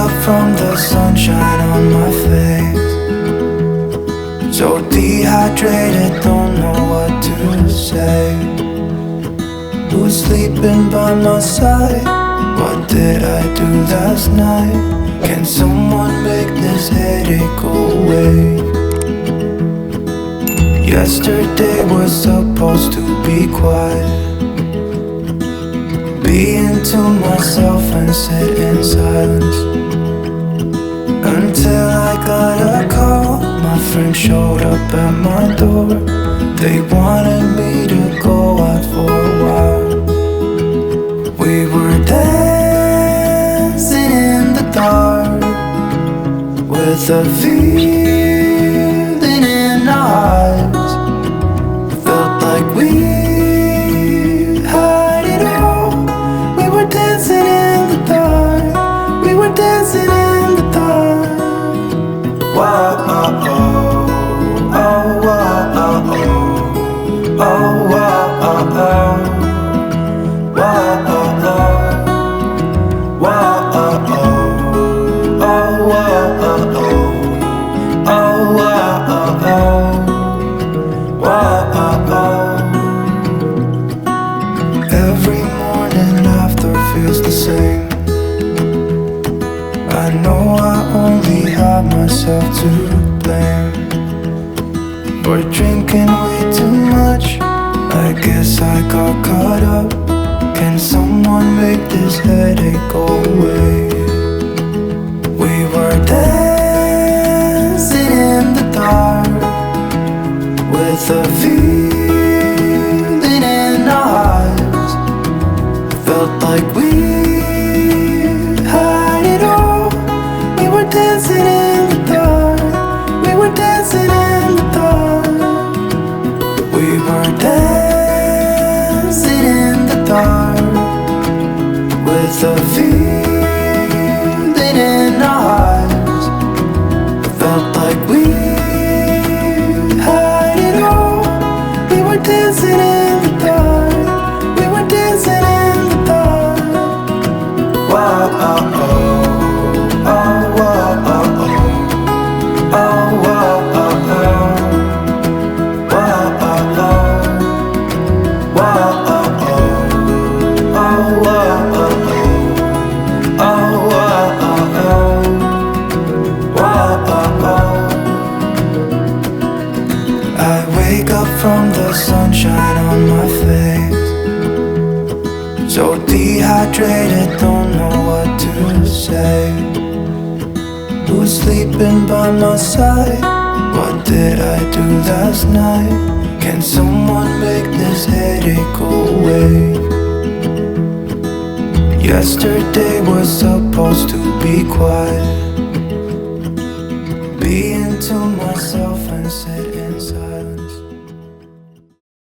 up from the sunshine on my face, so dehydrated, don't know what to say. Who's sleeping by my side? What did I do last night? Can someone make this headache go away? Yesterday was supposed to be quiet, being to myself and sit in silence, until I got a call. My friend showed up at my door. They wanted me to go out for a while. We were dancing in the dark, with a feeling in our eyes. Felt like we had it all. We were dancing in the dark. We were dancing in the dark. Wow, oh, oh, oh, wow, oh, oh, oh, wow, oh, oh, wow, oh, oh, wow, oh, oh, oh, wow, oh, oh, oh, wow, oh, oh, wow, oh, oh. Every morning after feels the same. I know I only have myself to blame for drinking way too much. I guess I got caught up. Can someone make this headache go away? We were dancing in the dark, with a feeling in our eyes. Felt like we had it all. We were dancing in the dark. We were dancing in the dark. We were dancing in the dark, with a feeling in our eyes. Felt like we had it all. We were dancing in the dark. We were dancing in the dark. Wow, oh, oh, oh, wow, oh, oh, oh, wow, oh, oh, wow, oh, oh, wow, oh, oh, oh, wow, oh, oh, oh, wow, oh, oh, wow, oh, oh. I wake up from the sunshine on my face, so dehydrated, don't know what to say. Who's sleeping by my side? What did I do last night? Can someone make this headache go away? Yesterday was supposed to be quiet, being to myself and sit in silence.